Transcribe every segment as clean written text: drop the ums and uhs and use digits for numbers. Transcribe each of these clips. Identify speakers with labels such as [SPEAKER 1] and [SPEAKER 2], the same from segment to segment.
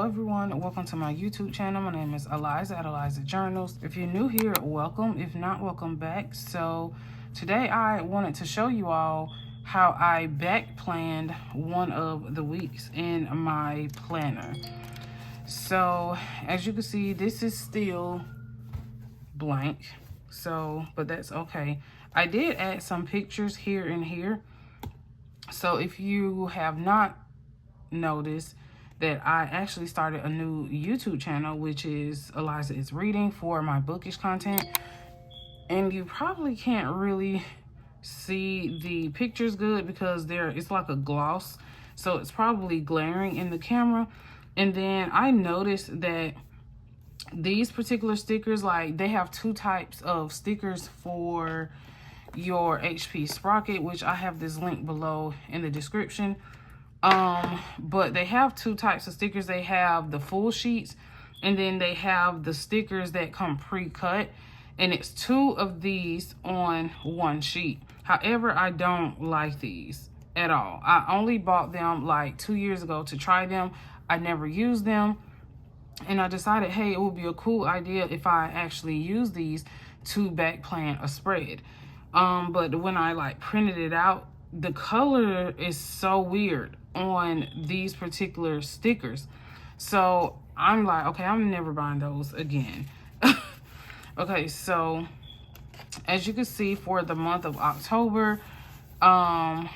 [SPEAKER 1] Hello everyone, welcome to my YouTube channel. My name is Eliza at Eliza Journals. If you're new here, welcome. If not, welcome back. So today I wanted to show you all how I back planned one of the weeks in my planner. So as you can see, this is still blank, but that's okay. I did add some pictures here and here. So if you have not noticed, that I actually started a new YouTube channel, which is Eliza is Reading, for my bookish content. And you probably can't really see the pictures good because it's like a gloss, so it's probably glaring in the camera. And then I noticed that these particular stickers, like, they have two types of stickers for your HP Sprocket, which I have this link below in the description. But they have two types of stickers. They have the full sheets, and then they have the stickers that come pre-cut, and it's two of these on one sheet. However, I don't like these at all. I only bought them like 2 years ago to try them. I never used them, and I decided, hey, it would be a cool idea if I actually use these to back plan a spread. But when I like printed it out, the color is so weird on these particular stickers. So I'm like, okay, I'm never buying those again. Okay, so as you can see, for the month of October, I'm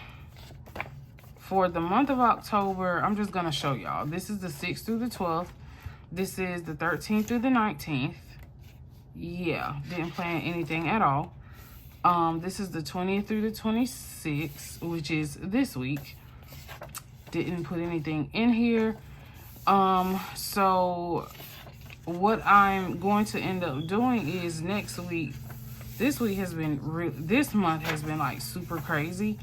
[SPEAKER 1] just gonna show y'all. This is the 6th through the 12th. This is the 13th through the 19th. Yeah, didn't plan anything at all. This is the 20th through the 26th, which is this week. Didn't put anything in here. So what I'm going to end up doing is next week, this month has been like super crazy.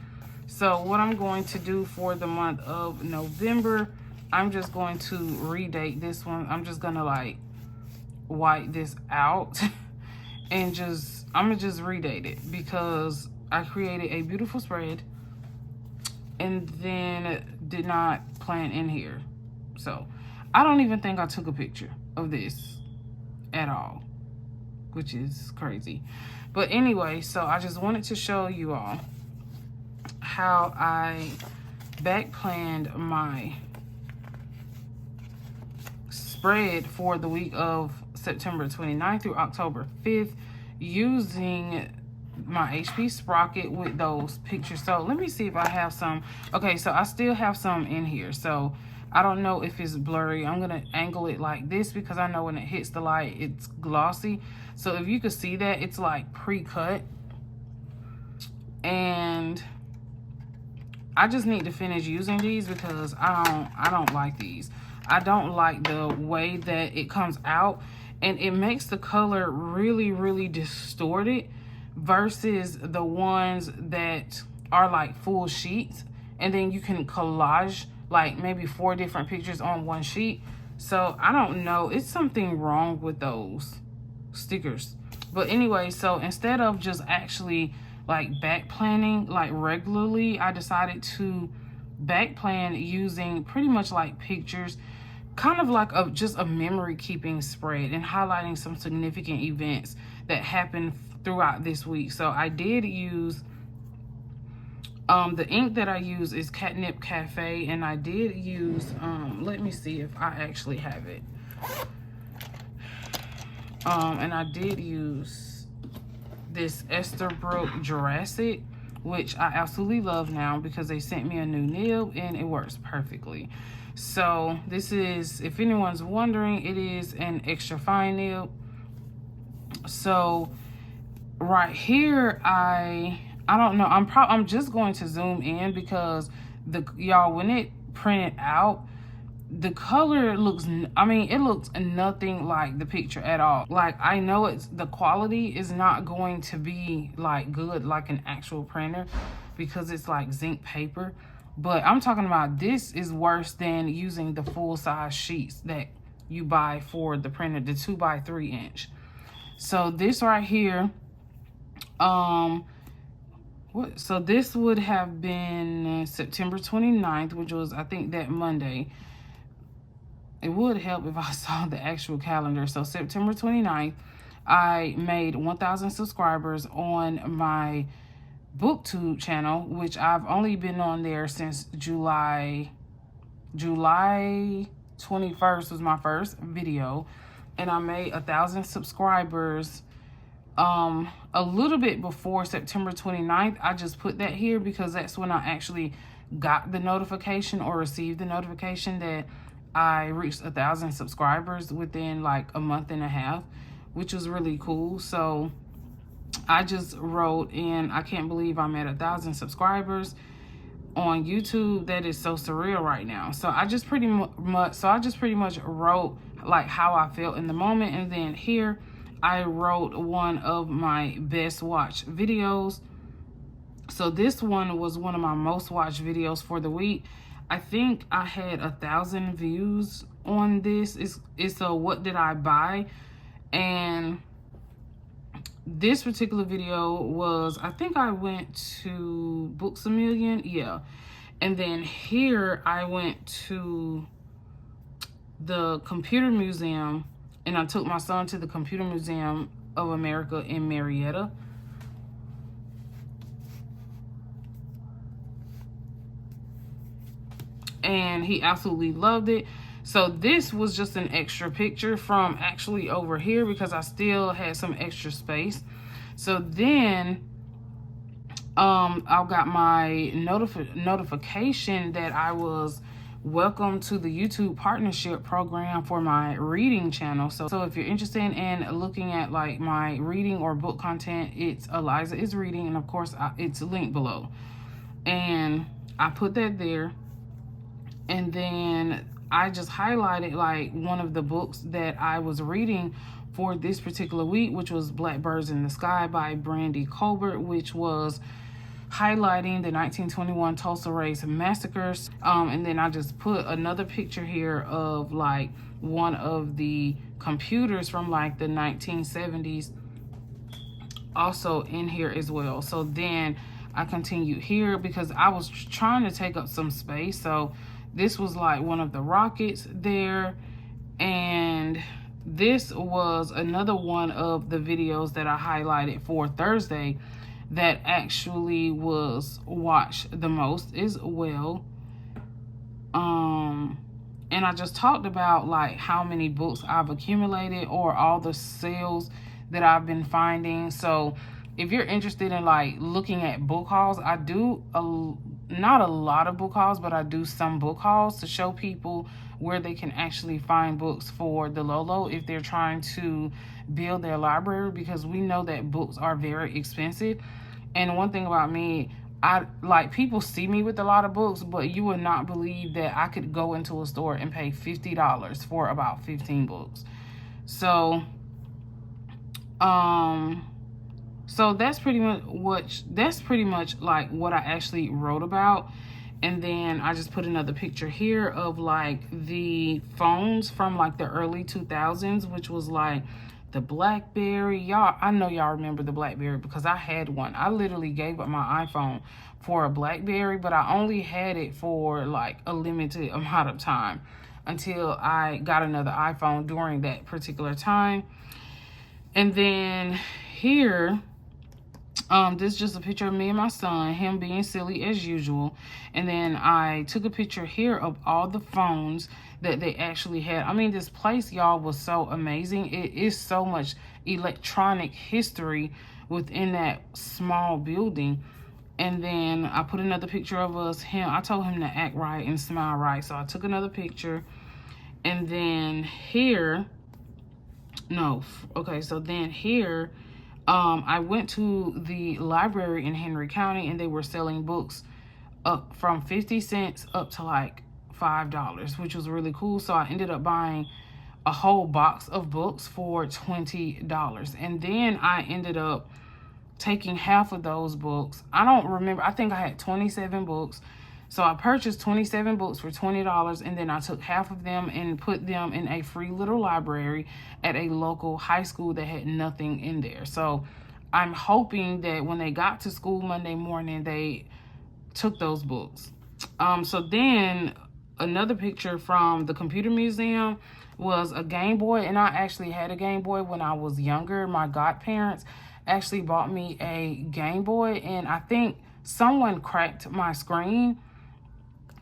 [SPEAKER 1] So what I'm going to do for the month of November, I'm just going to redate this one. I'm just gonna like wipe this out and I'm gonna just redate it because I created a beautiful spread and then did not plan in here. So I don't even think I took a picture of this at all, which is crazy. But anyway, so I just wanted to show you all how I back planned my spread for the week of September 29th through October 5th using my HP Sprocket with those pictures. So let me see if I have some. Okay, so I still have some in here. So I don't know if it's blurry. I'm gonna angle it like this because I know when it hits the light, it's glossy. So if you could see that, it's like pre-cut. And I just need to finish using these because I don't like these. I don't like the way that it comes out, and it makes the color really, really distorted versus the ones that are like full sheets, and then you can collage like maybe 4 different pictures on one sheet. So I don't know, it's something wrong with those stickers. But anyway, so instead of just actually like back planning like regularly, I decided to back plan using pretty much like pictures, kind of like just a memory keeping spread, and highlighting some significant events that happened throughout this week. So I did use the ink that I use is Catnip Cafe, and I did use let me see if I actually have it. And I did use this Esterbrook Jurassic, which I absolutely love now because they sent me a new nib and it works perfectly. So this is, if anyone's wondering, it is an extra fine nib. So right here, I don't know, I'm just going to zoom in because y'all, when it printed out, the color looks, I mean, it looks nothing like the picture at all. Like, I know the quality is not going to be like good like an actual printer because it's like zinc paper, but I'm talking about this is worse than using the full size sheets that you buy for the printer, the 2x3 inch. So this right here, so this would have been September 29th, which was, I think, that Monday. it would help if I saw the actual calendar. So September 29th, I made 1,000 subscribers on my BookTube channel, which I've only been on there since July 21st was my first video, and I made 1,000 subscribers a little bit before September 29th. I just put that here because that's when I actually got the notification or received the notification that I reached 1,000 subscribers within like a month and a half, which was really cool. So I just wrote in, I can't believe I'm at 1,000 subscribers on YouTube. That is so surreal right now. So I just pretty much wrote like how I felt in the moment. And then here I wrote one of my best watched videos. So this one was one of my most watched videos for the week. I think I had 1,000 views on this. It's a what did I buy? And this particular video was, I think I went to Books A Million, yeah. And then here I went to the Computer Museum, and I took my son to the Computer Museum of America in Marietta. And he absolutely loved it. So this was just an extra picture from actually over here because I still had some extra space. So then I got my notification that I was welcome to the YouTube partnership program for my reading channel. So if you're interested in looking at like my reading or book content, it's Eliza is Reading, and of course it's linked below. And I put that there. And then I just highlighted like one of the books that I was reading for this particular week, which was Blackbirds in the Sky by Brandy Colbert, which was highlighting the 1921 Tulsa Race massacres. And then I just put another picture here of like one of the computers from like the 1970s also in here as well. So then I continued here because I was trying to take up some space. So this was like one of the rockets there. And this was another one of the videos that I highlighted for Thursday that actually was watched the most as well. And I just talked about like how many books I've accumulated or all the sales that I've been finding. So if you're interested in like looking at book hauls, I do not a lot of book hauls, but I do some book hauls to show people where they can actually find books for the Lolo if they're trying to build their library, because we know that books are very expensive. And one thing about me, I like people see me with a lot of books, but you would not believe that I could go into a store and pay $50 for about 15 books. So that's pretty much like what I actually wrote about. And then I just put another picture here of like the phones from like the early 2000s, which was like the BlackBerry. Y'all, I know y'all remember the BlackBerry because I had one. I literally gave up my iPhone for a BlackBerry, but I only had it for like a limited amount of time until I got another iPhone during that particular time. And then here, this is just a picture of me and my son, him being silly as usual. And then I took a picture here of all the phones that they actually had. I mean, this place, y'all, was so amazing. It is so much electronic history within that small building. And then I put another picture of us, I told him to act right and smile right. So I took another picture. And then here, so then here, I went to the library in Henry County, and they were selling books up from 50 cents up to like $5, which was really cool. So I ended up buying a whole box of books for $20. And then I ended up taking half of those books. I don't remember. I think I had 27 books. So I purchased 27 books for $20, and then I took half of them and put them in a free little library at a local high school that had nothing in there. So I'm hoping that when they got to school Monday morning, they took those books. So then Another picture from the computer museum was a Game Boy, and I actually had a Game Boy when I was younger. My godparents actually bought me a Game Boy, and I think someone cracked my screen,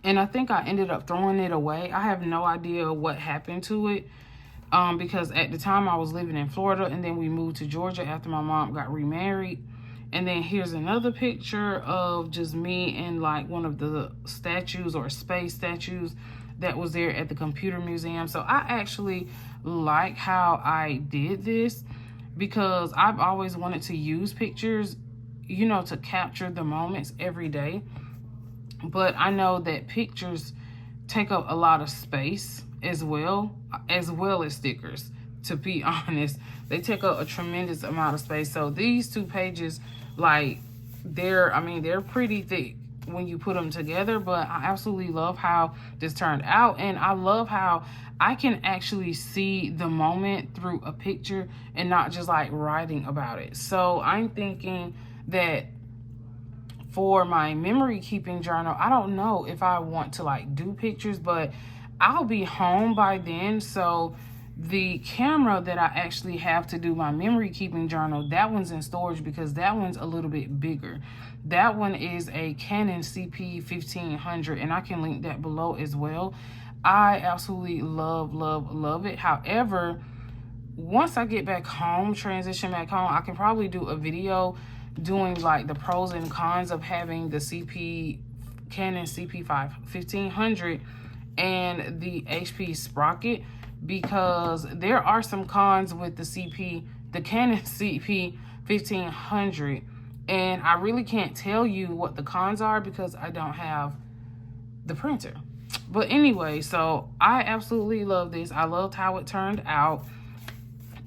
[SPEAKER 1] and I think I ended up throwing it away. I have no idea what happened to it, because at the time I was living in Florida, and then we moved to Georgia after my mom got remarried. And then here's another picture of just me and like one of the statues or space statues that was there at the computer museum. So I actually like how I did this, because I've always wanted to use pictures, you know, to capture the moments every day. But I know that pictures take up a lot of space as well as stickers. To be honest, they take up a tremendous amount of space. So these two pages, like, they're pretty thick when you put them together, but I absolutely love how this turned out. And I love how I can actually see the moment through a picture and not just like writing about it. So I'm thinking that for my memory keeping journal, I don't know if I want to like do pictures, but I'll be home by then. So the camera that I actually have to do my memory keeping journal, that one's in storage because that one's a little bit bigger. That one is a Canon CP 1500, and I can link that below as well. I absolutely love it. However, once I get back home, transition back home, I can probably do a video doing like the pros and cons of having the Canon CP 1500 and the HP Sprocket, because there are some cons with the Canon CP 1500, and I really can't tell you what the cons are because I don't have the printer. But anyway, so I absolutely love this. I loved how it turned out,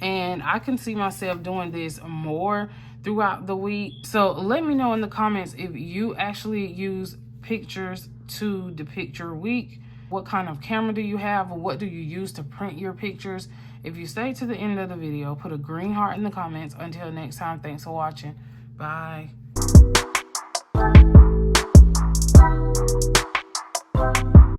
[SPEAKER 1] and I can see myself doing this more throughout the week. So let me know in the comments if you actually use pictures to depict your week. What kind of camera do you have, or what do you use to print your pictures? If you stay to the end of the video, put a green heart in the comments. Until next time, thanks for watching. Bye.